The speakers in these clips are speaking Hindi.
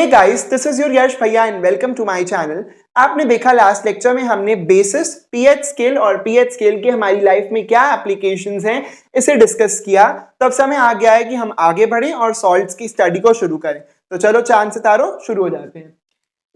Guys, this is your Yash भैया and welcome to my channel. आपने देखा लास्ट लेक्चर में हमने बेसिस, पीएच स्केल और पीएच स्केल के हमारी लाइफ में क्या एप्लीकेशंस हैं इसे डिस्कस किया। तब समय आ गया है कि हम आगे बढ़ें और सॉल्ट्स की स्टडी को शुरू करें। तो चलो चांद सितारों शुरू हो जाते हैं।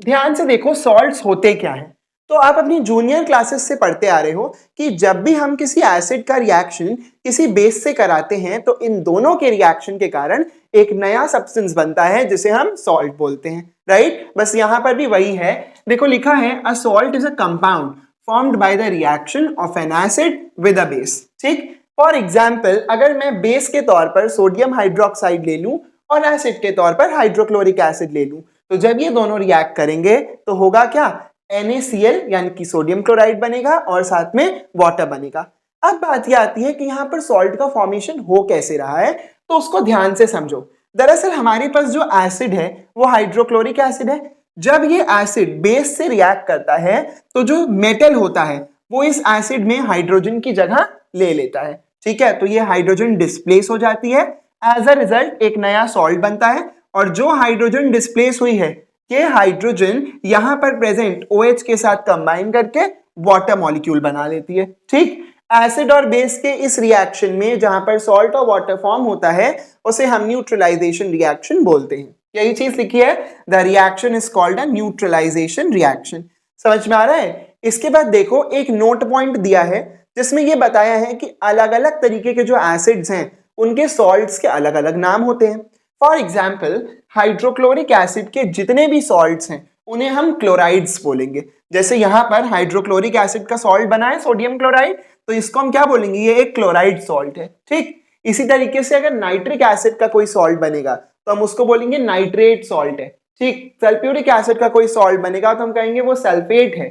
ध्यान से देखो सॉल्ट्स होते क्या हैं। तो आप अपनी जूनियर क्लासेस से पढ़ते आ रहे हो कि जब भी हम किसी एसिड का रिएक्शन किसी बेस से कराते हैं तो इन दोनों के रिएक्शन के कारण एक नया सब्सटेंस बनता है जिसे हम सॉल्ट बोलते हैं, राइट। बस यहां पर भी वही है, देखो लिखा है a salt is a compound formed by the reaction of N acid with a base. ठीक, फॉर एग्जाम्पल अगर मैं बेस के तौर पर सोडियम हाइड्रोक्साइड ले लूं और एसिड के तौर पर हाइड्रोक्लोरिक एसिड ले लूं, तो जब ये दोनों रिएक्ट करेंगे तो होगा क्या, NaCl यानी कि सोडियम क्लोराइड बनेगा और साथ में वाटर बनेगा। अब बात यह आती है कि यहाँ पर सॉल्ट का फॉर्मेशन हो कैसे रहा है, तो उसको ध्यान से समझो। दरअसल हमारे पास जो एसिड है वो हाइड्रोक्लोरिक एसिड है। जब ये एसिड बेस से रिएक्ट करता है तो जो मेटल होता है वो इस एसिड में हाइड्रोजन की जगह ले लेता है। ठीक है, तो ये हाइड्रोजन डिस्प्लेस हो जाती है। एज अ रिजल्ट एक नया सॉल्ट बनता है और जो हाइड्रोजन डिस्प्लेस हुई है ये हाइड्रोजन यहां पर प्रेजेंट OH के साथ कंबाइन करके वाटर मॉलिक्यूल बना लेती है। ठीक, एसिड और बेस के इस रिएक्शन में जहां पर सॉल्ट और वाटर फॉर्म होता है उसे हम न्यूट्रलाइजेशन रिएक्शन बोलते हैं। यही चीज लिखी है, the reaction is called a neutralisation reaction. समझ में आ रहा है। इसके बाद देखो एक नोट पॉइंट दिया है जिसमें यह बताया है कि अलग अलग तरीके के जो एसिड्स हैं उनके सॉल्ट्स के अलग अलग नाम होते हैं। फॉर एग्जाम्पल हाइड्रोक्लोरिक एसिड के जितने भी सॉल्ट्स हैं उन्हें हम क्लोराइड्स बोलेंगे। जैसे यहाँ पर हाइड्रोक्लोरिक एसिड का सॉल्ट बना है सोडियम क्लोराइड, तो इसको हम क्या बोलेंगे, ये एक क्लोराइड सॉल्ट है। ठीक, इसी तरीके से अगर नाइट्रिक एसिड का कोई सॉल्ट बनेगा तो हम उसको बोलेंगे नाइट्रेट सॉल्ट है। ठीक, सल्फ्यूरिक एसिड का कोई सॉल्ट बनेगा तो हम कहेंगे वो सल्फेट है।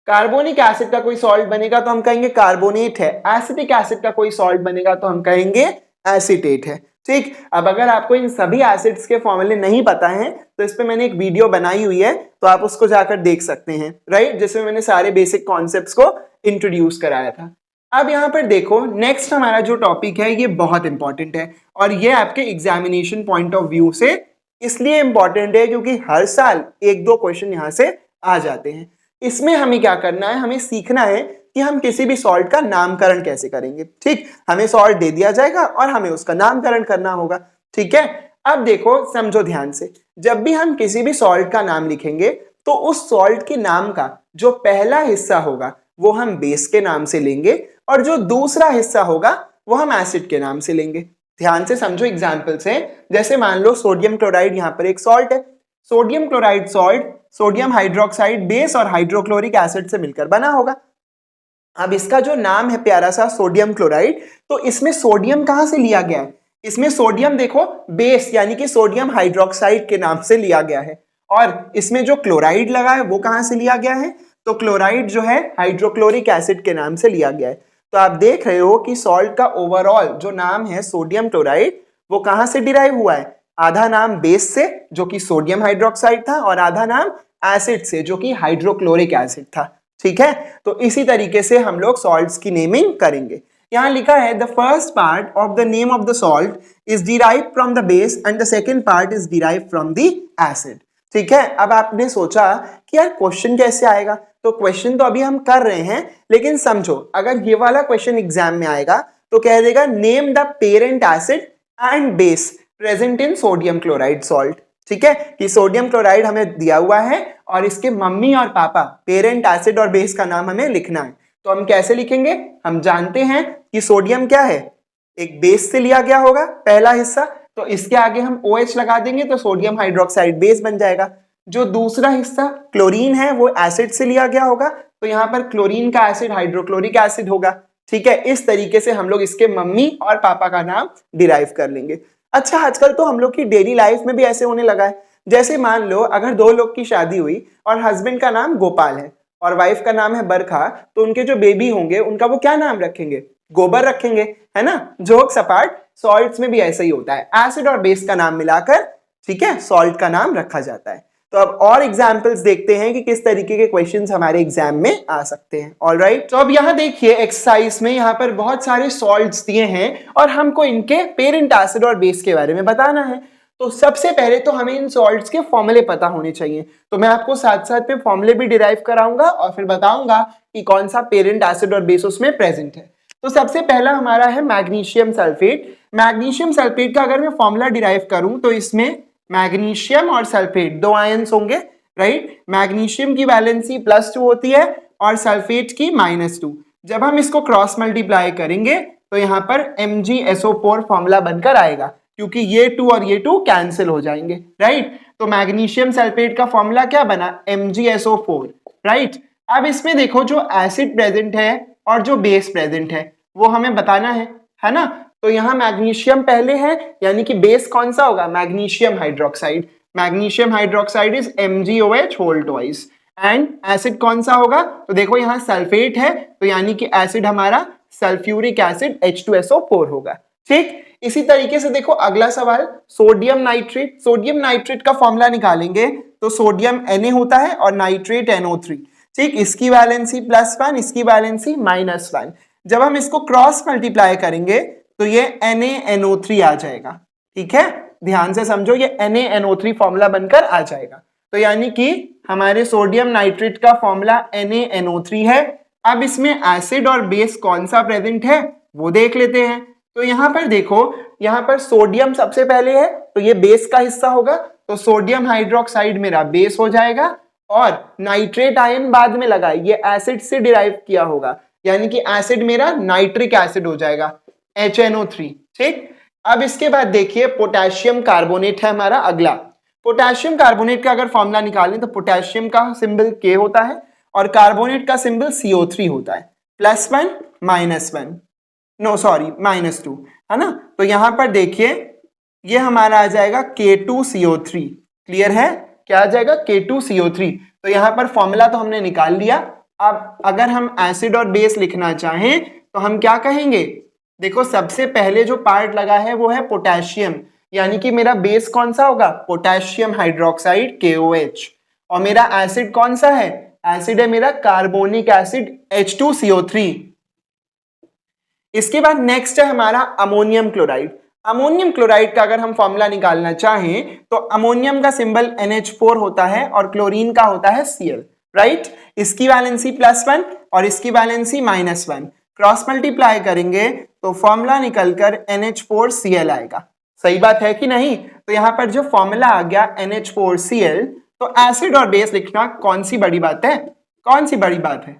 कार्बोनिक एसिड का कोई सॉल्ट बनेगा तो हम कहेंगे कार्बोनेट है। एसिटिक एसिड का कोई सॉल्ट बनेगा तो हम कहेंगे एसीटेट है। ठीक, अब अगर आपको इन सभी एसिड्स के फॉर्मूले नहीं पता है तो इस पे मैंने एक वीडियो बनाई हुई है, तो आप उसको जाकर देख सकते हैं, राइट, जिसमें मैंने सारे बेसिक कॉन्सेप्ट्स को इंट्रोड्यूस कराया था। अब यहाँ पर देखो नेक्स्ट हमारा जो टॉपिक है ये बहुत इंपॉर्टेंट है और ये आपके एग्जामिनेशन पॉइंट ऑफ व्यू से इसलिए इंपॉर्टेंट है क्योंकि हर साल एक दो क्वेश्चन यहाँ से आ जाते हैं। इसमें हमें क्या करना है, हमें सीखना है कि हम किसी भी सॉल्ट का नामकरण कैसे करेंगे। ठीक, हमें सॉल्ट दे दिया जाएगा और हमें उसका नामकरण करना होगा। ठीक है, अब देखो समझो ध्यान से, जब भी हम किसी भी सॉल्ट का नाम लिखेंगे तो उस सॉल्ट के नाम का जो पहला हिस्सा होगा वो हम बेस के नाम से लेंगे और जो दूसरा हिस्सा होगा वो हम एसिड के नाम से लेंगे। ध्यान से समझो एग्जाम्पल से, जैसे मान लो सोडियम क्लोराइड यहाँ पर एक सॉल्ट है। Sodium chloride salt sodium hydroxide base और हाइड्रोक्लोरिक एसिड से मिलकर बना होगा। अब इसका जो नाम है प्यारा सा सोडियम क्लोराइड, तो इसमें सोडियम कहां से लिया गया है, इसमें सोडियम देखो बेस यानी कि सोडियम हाइड्रोक्साइड के नाम से लिया गया है और इसमें जो क्लोराइड लगा है वो कहां से लिया गया है, तो क्लोराइड जो है हाइड्रोक्लोरिक एसिड के नाम से लिया गया है। तो आप देख रहे हो कि सॉल्ट का ओवरऑल जो नाम है सोडियम क्लोराइड वो कहां से डिराइव हुआ है, आधा नाम बेस से जो कि सोडियम हाइड्रोक्साइड था और आधा नाम एसिड से जो कि हाइड्रोक्लोरिक एसिड था। ठीक है, तो इसी तरीके से हम लोग सॉल्ट्स की नेमिंग करेंगे। यहां लिखा है the first part of the name of the salt is derived from the base and the second part is derived from the acid. ठीक है, अब आपने सोचा कि यार क्वेश्चन कैसे आएगा, तो क्वेश्चन तो अभी हम कर रहे हैं लेकिन समझो अगर ये वाला क्वेश्चन एग्जाम में आएगा तो कह देगा name the parent acid and base present in sodium chloride salt. ठीक है, कि सोडियम क्लोराइड हमें दिया हुआ है और इसके मम्मी और पापा पेरेंट एसिड और बेस का नाम हमें लिखना है। तो हम कैसे लिखेंगे, हम जानते हैं कि सोडियम क्या है, एक बेस से लिया गया होगा पहला हिस्सा, तो इसके आगे हम OH लगा देंगे तो सोडियम हाइड्रोक्साइड बेस बन जाएगा। जो दूसरा हिस्सा क्लोरीन है वो एसिड से लिया गया होगा, तो यहाँ पर क्लोरीन का एसिड हाइड्रोक्लोरिक एसिड होगा। ठीक है, इस तरीके से हम लोग इसके मम्मी और पापा का नाम डिराइव कर लेंगे। अच्छा, आजकल तो हम लोग की डेली लाइफ में भी ऐसे होने लगा है। जैसे मान लो अगर दो लोग की शादी हुई और हस्बैंड का नाम गोपाल है और वाइफ का नाम है बरखा, तो उनके जो बेबी होंगे उनका वो क्या नाम रखेंगे, गोबर रखेंगे, है ना। जोक्स अपार्ट, सॉल्ट्स में भी ऐसा ही होता है, एसिड और बेस का नाम मिलाकर ठीक है सॉल्ट का नाम रखा जाता है। तो अब और एग्जाम्पल्स देखते हैं कि किस तरीके के क्वेश्चंस हमारे एग्जाम में आ सकते हैं। ऑलराइट, तो अब यहाँ देखिए एक्सरसाइज में यहाँ पर बहुत सारे सॉल्ट्स दिए हैं और हमको इनके पेरेंट एसिड और बेस के बारे में बताना है। तो सबसे पहले तो हमें इन सॉल्ट्स के फॉर्मूले पता होने चाहिए। तो मैं आपको साथ साथ में फॉर्मूले भी डिराइव कराऊंगा और फिर बताऊंगा कि कौन सा पेरेंट एसिड और बेस उसमें प्रेजेंट है। तो सबसे पहला हमारा है मैग्नीशियम सल्फेट। मैग्नीशियम सल्फेट का अगर मैं फॉर्मूला डिराइव करूं तो इसमें मैग्नीशियम और सल्फेट दो आयंस होंगे, राइट। मैग्नीशियम की वैलेंसी +2 होती है और सल्फेट की -2। जब हम इसको क्रॉस मल्टीप्लाई करेंगे तो यहाँ पर MgSO4 फॉर्मूला बनकर आएगा, क्योंकि ये 2 और ये 2 कैंसिल हो जाएंगे, राइट। तो मैग्नीशियम सल्फेट का फॉर्मूला क्या बना, MgSO4, राइट। अब इसमें देखो जो एसिड प्रेजेंट है और जो बेस प्रेजेंट है वो हमें बताना है ना। तो यहाँ मैग्नीशियम पहले है, यानी कि बेस कौन सा होगा, magnesium hydroxide. Magnesium hydroxide is MgOH whole twice. And acid कौन सा होगा, तो देखो यहाँ सल्फेट है, तो यानी कि एसिड हमारा सल्फ्यूरिक एसिड H2SO4 होगा, ठीक। इसी तरीके से देखो अगला सवाल, सोडियम नाइट्रेट। सोडियम नाइट्रेट का फॉर्मूला निकालेंगे तो सोडियम Na होता है और नाइट्रेट NO3, ठीक। इसकी वैलेंसी +1, इसकी वैलेंसी -1। जब हम इसको क्रॉस मल्टीप्लाई करेंगे तो ये NaNO3 आ जाएगा, ठीक है। ध्यान से समझो, ये NaNO3 फॉर्मूला बनकर आ जाएगा। तो यानी कि हमारे सोडियम नाइट्रेट का फॉर्मूला NaNO3 है। अब इसमें एसिड और बेस कौन सा प्रेजेंट है वो देख लेते हैं। तो यहाँ पर देखो, यहाँ पर सोडियम सबसे पहले है तो ये बेस का हिस्सा होगा, तो सोडियम हाइड्रोक्साइड मेरा बेस हो जाएगा और नाइट्रेट आयन बाद में लगा, ये एसिड से डिराइव किया होगा, यानी कि एसिड मेरा नाइट्रिक एसिड हो जाएगा HNO3, ठीक। अब इसके बाद देखिए पोटेशियम कार्बोनेट है हमारा अगला। पोटेशियम कार्बोनेट का अगर फॉर्मूला निकालें तो पोटेशियम का सिंबल K होता है और कार्बोनेट का सिंबल CO3 होता है, +1 -1, नो सॉरी -2, है ना। तो यहां पर देखिए ये हमारा आ जाएगा K2CO3, क्लियर है, क्या आ जाएगा K2CO3। तो यहां पर फॉर्मूला तो हमने निकाल लिया। अब अगर हम एसिड और बेस लिखना चाहें तो हम क्या कहेंगे, देखो सबसे पहले जो पार्ट लगा है वो है पोटेशियम, यानी कि मेरा बेस कौन सा होगा, पोटेशियम हाइड्रोक्साइड KOH, और मेरा एसिड कौन सा है, एसिड है मेरा कार्बोनिक एसिड H2CO3। इसके बाद नेक्स्ट है हमारा अमोनियम क्लोराइड। अमोनियम क्लोराइड का अगर हम फॉर्मूला निकालना चाहें तो अमोनियम का सिंबल NH4 होता है और क्लोरीन का होता है Cl, राइट। इसकी वैलेंसी +1 और इसकी वैलेंसी -1। क्रॉस मल्टीप्लाई करेंगे तो फॉर्मूला निकलकर NH4Cl आएगा, सही बात है कि नहीं। तो यहां पर जो फॉर्मूला आ गया NH4Cl, तो एसिड और बेस लिखना कौन सी बड़ी बात है, कौन सी बड़ी बात है।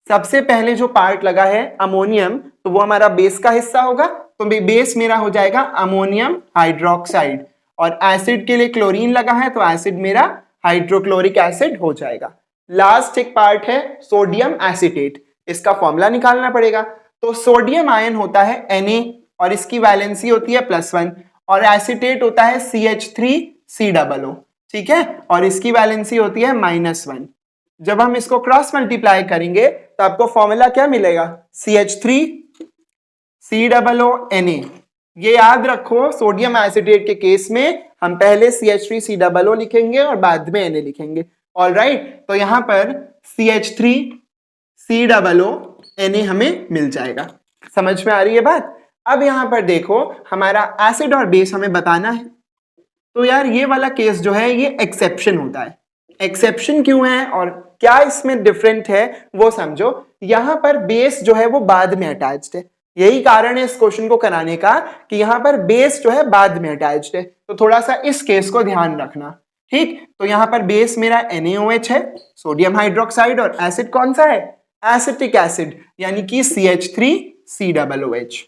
सबसे पहले जो पार्ट लगा है अमोनियम, तो वो हमारा बेस का हिस्सा होगा, तो बेस मेरा हो जाएगा अमोनियम हाइड्रोक्साइड, और एसिड के लिए क्लोरीन लगा है तो एसिड मेरा हाइड्रोक्लोरिक एसिड हो जाएगा। लास्ट एक पार्ट है सोडियम एसिटेट, इसका फॉर्मूला निकालना पड़ेगा। तो सोडियम आयन होता है Na और इसकी वैलेंसी होती है +1, और एसिटेट होता है CH3COO, ठीक है, और इसकी वैलेंसी होती है -1। जब हम इसको क्रॉस मल्टीप्लाई करेंगे तो आपको फॉर्मूला क्या मिलेगा, CH3COONA। ये याद रखो, सोडियम एसिटेट के केस में हम पहले CH3COO लिखेंगे और बाद में Na लिखेंगे, ऑलराइट। तो यहां पर CH3COONA हमें मिल जाएगा, समझ में आ रही है बात। अब यहां पर देखो हमारा एसिड और बेस हमें बताना है, तो यार ये वाला केस जो है ये एक्सेप्शन होता है। एक्सेप्शन क्यों है और क्या इसमें डिफरेंट है वो समझो। यहां पर बेस जो है वो बाद में अटैच्ड है, यही कारण है इस क्वेश्चन को कराने का कि यहां पर बेस जो है बाद में अटैच्ड है, तो थोड़ा सा इस केस को ध्यान रखना, ठीक। तो यहां पर बेस मेरा NaOH है, सोडियम हाइड्रोक्साइड, और एसिड कौन सा है, एसिटिक एसिड, यानी कि CH3COOH।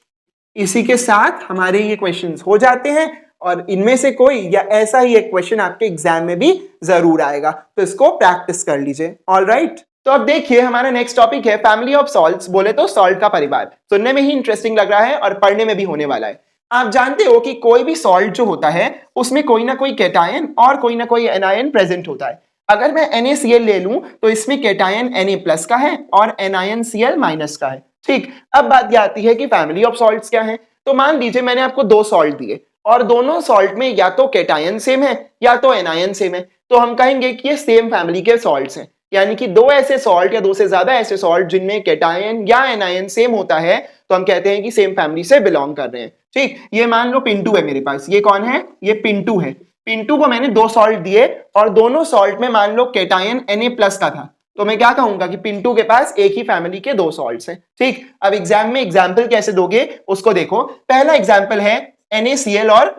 इसी के साथ हमारे ये क्वेश्चंस हो जाते हैं, और इनमें से कोई या ऐसा ही एक क्वेश्चन आपके एग्जाम में भी जरूर आएगा, तो इसको प्रैक्टिस कर लीजिए, ऑलराइट। तो अब देखिए हमारा नेक्स्ट टॉपिक है फैमिली ऑफ सॉल्ट्स, बोले तो सॉल्ट का परिवार। सुनने में ही इंटरेस्टिंग लग रहा है और पढ़ने में भी होने वाला है। आप जानते हो कि कोई भी सॉल्ट जो होता है उसमें कोई ना कोई कैटायन और कोई ना कोई एनायन प्रेजेंट होता है। अगर मैं NaCl ले लूं तो इसमें कैटायन Na+ का है और एनायन Cl- का है, ठीक। अब बात यह आती है कि फैमिली ऑफ सॉल्ट्स क्या है। तो मान लीजिए मैंने आपको 2 सॉल्ट दिए और दोनों सॉल्ट में या तो कैटायन सेम है या तो एनायन सेम है, तो हम कहेंगे कि ये सेम फैमिली के सॉल्ट्स हैं। यानी कि 2 ऐसे सॉल्ट या 2 से ज्यादा ऐसे सॉल्ट जिनमें कैटायन या एनायन सेम होता है, तो हम कहते हैं कि सेम फैमिली से बिलोंग कर रहे हैं। ठीक, ये मान लो पिंटू है मेरे पास, ये कौन है, ये पिंटू है। पिंटू को मैंने 2 सॉल्ट दिए और दोनों सॉल्ट में मान लो केटायन Na+ का था, तो मैं क्या कहूंगा कि पिंटू के पास एक ही फैमिली के 2 सॉल्ट्स हैं। ठीक, अब एग्जाम में एग्जाम्पल कैसे दोगे उसको देखो। पहला एग्जाम्पल है NaCl और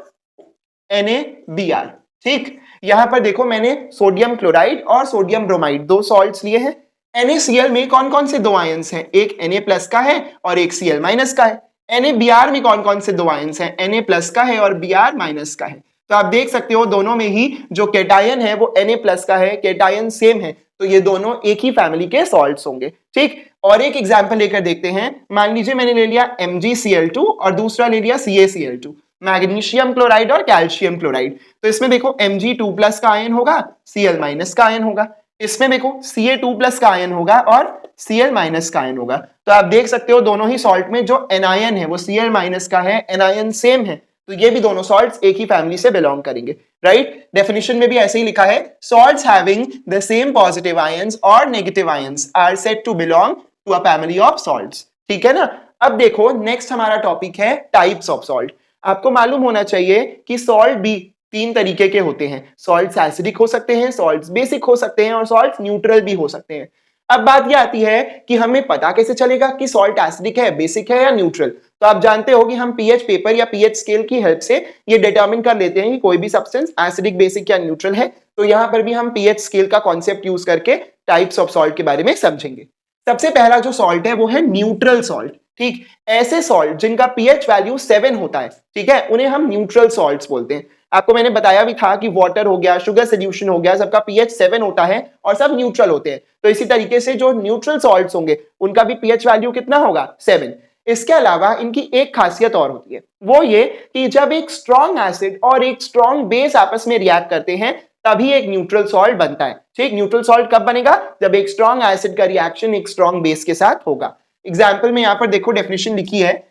NaBr। ठीक, यहां पर देखो मैंने सोडियम क्लोराइड और सोडियम ब्रोमाइड 2 सॉल्ट्स लिए हैं। NaCl में कौन कौन से 2 आयंस हैं, एक Na+ का है और एक Cl- का है। NaBr में कौन कौन से 2 आयंस हैं, Na+ का है और Br- का है। तो आप देख सकते हो दोनों में ही जो केटायन है वो Na+ का है, केटायन सेम है, तो ये दोनों एक ही फैमिली के सॉल्ट्स होंगे। ठीक, और एक एग्जांपल लेकर देखते हैं। मान लीजिए मैंने ले लिया MgCl2 और दूसरा ले लिया CaCl2, मैग्नीशियम क्लोराइड और कैल्शियम क्लोराइड। तो इसमें देखो Mg2+ का आयन होगा, Cl- का आयन होगा। इसमें देखो Ca2+ का आयन होगा और Cl- का आयन होगा। तो आप देख सकते हो दोनों ही सॉल्ट में जो एनायन है वो Cl- का है, एनायन सेम है, तो ये भी दोनों सॉल्ट्स एक ही फैमिली से बिलोंग करेंगे। राइट, डेफिनेशन में भी ऐसे ही लिखा है, salts having the same positive ions और negative ions are said to belong to a family of salts. ठीक है ना। अब देखो नेक्स्ट हमारा टॉपिक है टाइप्स ऑफ सॉल्ट। आपको मालूम होना चाहिए कि सॉल्ट भी 3 तरीके के होते हैं। सॉल्ट्स एसिडिक हो सकते हैं, सॉल्ट्स बेसिक हो सकते हैं और सॉल्ट्स न्यूट्रल भी हो सकते हैं। अब बात यह आती है कि हमें पता कैसे चलेगा कि सॉल्ट एसिडिक है, बेसिक है या न्यूट्रल। तो आप जानते हो कि हम पीएच पेपर या पीएच स्केल की हेल्प से ये डिटरमिन कर लेते हैं कि कोई भी सब्सटेंस एसिडिक, बेसिक या न्यूट्रल है। तो यहां पर भी हम पीएच स्केल का कॉन्सेप्ट यूज करके टाइप्स ऑफ सॉल्ट के बारे में समझेंगे। सबसे पहला जो सॉल्ट है वो है न्यूट्रल सॉल्ट। ठीक, ऐसे सॉल्ट जिनका पीएच वैल्यू 7 होता है, ठीक है, उन्हें हम न्यूट्रल सॉल्ट्स बोलते हैं। आपको मैंने बताया भी था कि वाटर हो गया, शुगर सोल्यूशन हो गया, सबका पीएच 7 होता है और सब न्यूट्रल होते हैं। तो इसी तरीके से जो न्यूट्रल सॉल्ट्स होंगे उनका भी पीएच वैल्यू कितना होगा, 7। इसके अलावा इनकी एक खासियत और होती है, वो ये कि जब एक स्ट्रॉन्ग एसिड और एक स्ट्रॉन्ग बेस आपस में रिएक्ट करते हैं तभी एक न्यूट्रल सॉल्ट बनता है। ठीक, न्यूट्रल सॉल्ट कब बनेगा, जब एक स्ट्रॉन्ग एसिड का रिएक्शन एक स्ट्रॉन्ग बेस के साथ होगा। एग्जाम्पल में यहां पर देखो डेफिनेशन लिखी है,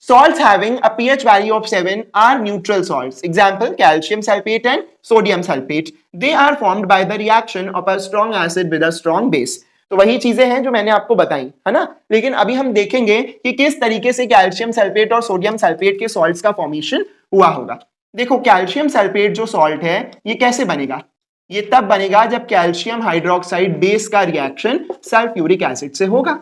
salts having a pH value of 7 are neutral salts. Example, calcium sulfate and sodium sulfate. They are formed by the reaction of a strong acid with a strong base. तो वही चीजें हैं जो मैंने आपको बताई, है ना। लेकिन अभी हम देखेंगे कि किस तरीके से कैल्शियम सल्फेट और सोडियम सल्फेट के सॉल्ट्स का फॉर्मेशन हुआ होगा। देखो कैल्शियम सल्फेट जो सॉल्ट है ये कैसे बनेगा, ये तब बनेगा जब कैल्शियम हाइड्रोक्साइड बेस का रिएक्शन सल्फ्यूरिक एसिड से होगा।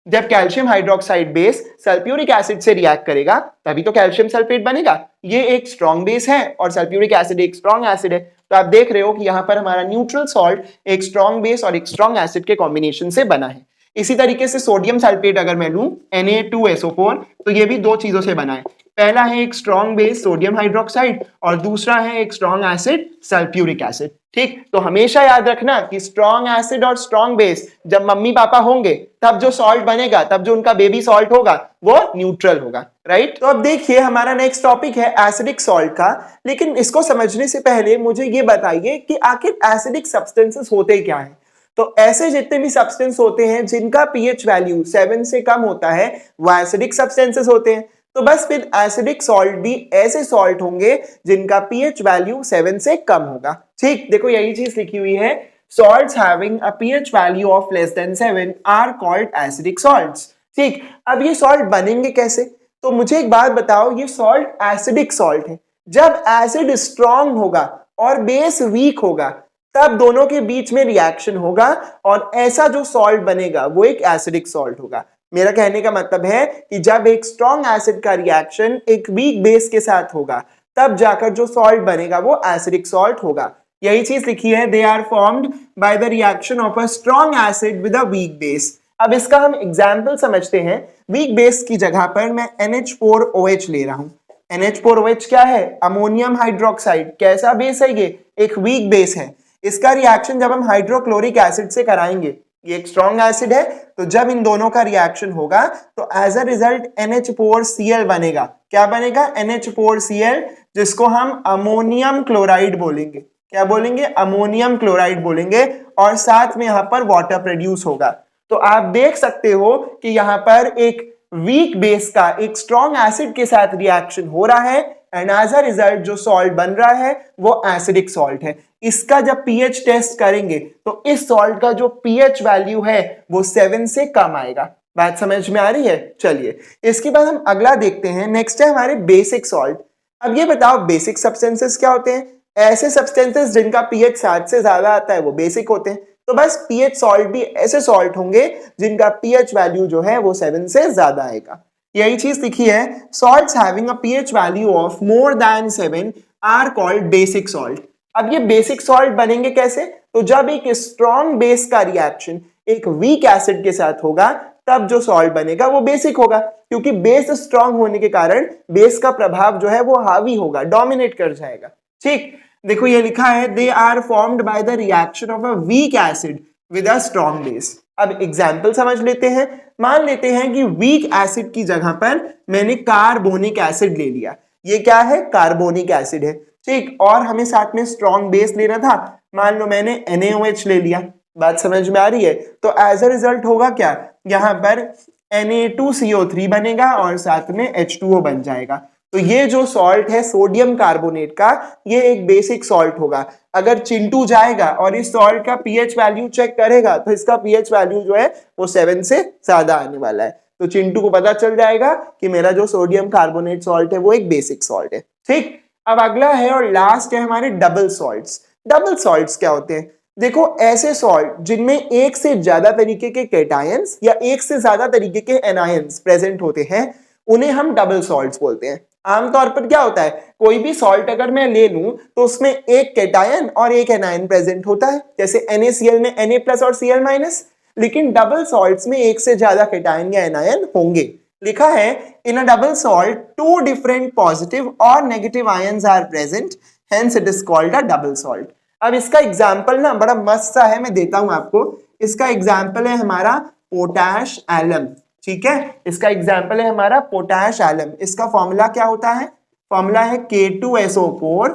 जब calcium hydroxide base sulphuric acid से रिएक्ट करेगा तभी तो कैल्शियम सल्फेट बनेगा। ये एक स्ट्रॉन्ग बेस है और सल्फ्यूरिक एसिड एक स्ट्रॉन्ग एसिड है। तो आप देख रहे हो कि यहां पर हमारा न्यूट्रल सॉल्ट एक स्ट्रॉन्ग बेस और एक स्ट्रॉन्ग एसिड के कॉम्बिनेशन से बना है। इसी तरीके से सोडियम सल्फेट अगर मैं लूं Na2SO4, तो ये भी 2 चीजों से बना है। पहला है एक स्ट्रॉन्ग बेस सोडियम हाइड्रोक्साइड और दूसरा है एक स्ट्रॉन्ग एसिड सल्फ्यूरिक एसिड। ठीक, तो हमेशा याद रखना कि स्ट्रॉन्ग एसिड और स्ट्रॉन्ग बेस जब मम्मी पापा होंगे तब जो सॉल्ट बनेगा, तब जो उनका बेबी सॉल्ट होगा वो न्यूट्रल होगा। राइट, तो अब देखिए हमारा नेक्स्ट टॉपिक है एसिडिक सॉल्ट का। लेकिन इसको समझने से पहले मुझे ये बताइए कि आखिर एसिडिक सब्सटेंसेस होते क्या हैं। तो ऐसे जितने भी सब्सटेंस होते हैं जिनका पीएच वैल्यू 7 से कम होता है वो एसिडिक सब्सटेंसेस होते हैं। तो बस फिर एसिडिक सॉल्ट भी ऐसे सॉल्ट होंगे जिनका पीएच वैल्यू 7 से कम होगा। ठीक, देखो यही चीज लिखी हुई है, salts having a pH value of less than 7 are called acidic salts। ठीक, अब ये सॉल्ट बनेंगे कैसे, तो मुझे एक बात बताओ, ये सॉल्ट एसिडिक सॉल्ट है। जब एसिड स्ट्रॉन्ग होगा और बेस वीक होगा तब दोनों के बीच में रिएक्शन होगा और ऐसा जो सॉल्ट बनेगा वो एक एसिडिक सॉल्ट होगा। मेरा कहने का मतलब है कि जब एक स्ट्रॉन्ग एसिड का रिएक्शन एक वीक बेस के साथ होगा तब जाकर जो सॉल्ट बनेगा वो एसिडिक सॉल्ट होगा। यही चीज लिखी है, they are formed by the reaction of a strong acid with a weak base. अब इसका हम एग्जांपल समझते हैं। वीक बेस की जगह पर मैं NH4OH ले रहा हूं। NH4OH क्या है, अमोनियम हाइड्रोक्साइड। कैसा बेस है ये, एक वीक बेस है। इसका रिएक्शन जब हम हाइड्रोक्लोरिक एसिड से कराएंगे, ये एक स्ट्रॉन्ग एसिड है, तो जब इन दोनों का रिएक्शन होगा तो एज अ रिजल्ट NH4Cl बनेगा। क्या बनेगा, NH4Cl, जिसको हम अमोनियम क्लोराइड बोलेंगे। क्या बोलेंगे, अमोनियम क्लोराइड बोलेंगे, और साथ में यहां पर वाटर प्रोड्यूस होगा। तो आप देख सकते हो कि यहां पर एक वीक बेस का एक स्ट्रॉन्ग एसिड के साथ रिएक्शन हो रहा है एंड एज अ रिजल्ट जो सॉल्ट बन रहा है वो एसिडिक सॉल्ट है। इसका जब पीएच टेस्ट करेंगे तो इस सॉल्ट का जो पीएच वैल्यू है वो 7 से कम आएगा। बात समझ में आ रही है? चलिए इसके बाद हम अगला देखते हैं। नेक्स्ट है हमारे बेसिक सॉल्ट। अब ये बताओ बेसिक सब्सटेंसेस क्या होते हैं? ऐसे सब्सटेंसेस जिनका पीएच 7 से ज्यादा आता है वो बेसिक होते हैं। तो बस पीएच सॉल्ट भी ऐसे सॉल्ट होंगे जिनका पीएच वैल्यू जो है वो 7 से ज्यादा आएगा। यही चीज लिखी है, salts having a pH value of more than 7 are called basic salt. अब ये बेसिक सॉल्ट बनेंगे कैसे? तो जब एक स्ट्रॉन्ग बेस का रिएक्शन एक वीक एसिड के साथ होगा तब जो सॉल्ट बनेगा वो बेसिक होगा, क्योंकि बेस स्ट्रॉन्ग होने के कारण बेस का प्रभाव जो है वो हावी होगा, डोमिनेट कर जाएगा। ठीक, देखो ये लिखा है, they are formed by the reaction of a weak acid with a strong base. अब एग्जांपल समझ लेते हैं। मान लेते हैं कि वीक एसिड की जगह पर मैंने कार्बोनिक एसिड ले लिया। ये क्या है? कार्बोनिक एसिड है। ठीक, और हमें साथ में स्ट्रॉन्ग बेस लेना था, मान लो मैंने NaOH ले लिया। बात समझ में आ रही है? तो एज अ रिजल्ट होगा क्या? यहाँ पर Na2CO3 बनेगा और साथ में H2O बन जाएगा। तो ये जो सॉल्ट है सोडियम कार्बोनेट का, ये एक बेसिक सॉल्ट होगा। अगर चिंटू जाएगा और इस सॉल्ट का पीएच वैल्यू चेक करेगा तो इसका पीएच वैल्यू जो है वो 7 से ज्यादा आने वाला है। तो चिंटू को पता चल जाएगा कि मेरा जो सोडियम कार्बोनेट सॉल्ट है वो एक बेसिक सॉल्ट है। ठीक, अब अगला है और लास्ट है हमारे डबल सॉल्ट्स। डबल सॉल्ट्स क्या होते हैं? देखो ऐसे सॉल्ट जिनमें एक से ज्यादा तरीके के कैटायंस या एक से ज्यादा तरीके के एनायंस प्रेजेंट होते हैं, उन्हें हम डबल सॉल्ट्स बोलते हैं। आमतौर पर क्या होता है, कोई भी सॉल्ट अगर मैं ले लूं तो उसमें एक कैटायन और एक एनायन प्रेजेंट होता है, जैसे NaCl में Na+ और Cl-। लेकिन डबल सॉल्ट्स में एक से ज्यादा कैटायन या एनायन होंगे। लिखा है, in a double salt 2 different positive और negative ions are present, hence it is called a double salt. अब इसका एग्जाम्पल ना बड़ा मस्त सा है, मैं देता हूं आपको। इसका एग्जाम्पल है हमारा पोटैश एलम। ठीक है, इसका एग्जाम्पल है हमारा पोटैश एलम। इसका फॉर्मूला क्या होता है? फॉर्मूला है K2SO4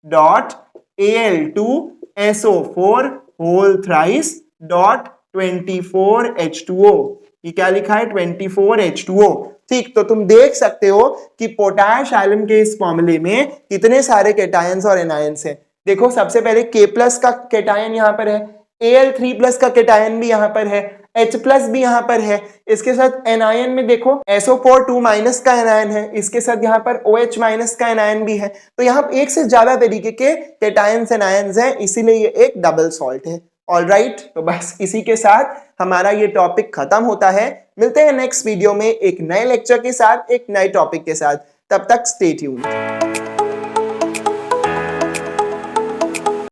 dot Al2SO4 whole thrice dot 24H2O। ये क्या लिखा है? 24H2O। ठीक, तो तुम देख सकते हो कि पोटैश एलम के इस फॉर्मूले में कितने सारे कैटायंस और एनायंस हैं। देखो सबसे पहले K+ का कैटायन यहाँ पर है, Al3+ का कैटायन भी यहाँ पर है, H+ भी यहाँ पर है। इसके साथ एनायन में देखो SO4 2- का एनायन है, इसके साथ यहाँ पर OH- का एनायन भी है। तो यहाँ एक से ज्यादा तरीके के कैटायंस एनायंस हैं, इसीलिए ये एक डबल सॉल्ट है। ऑलराइट, तो बस इसी के साथ हमारा ये टॉपिक खत्म होता है। मिलते हैं नेक्स्ट वीडियो में एक नए लेक्चर के साथ, एक नए टॉपिक के साथ। तब तक स्टे ट्यून्ड।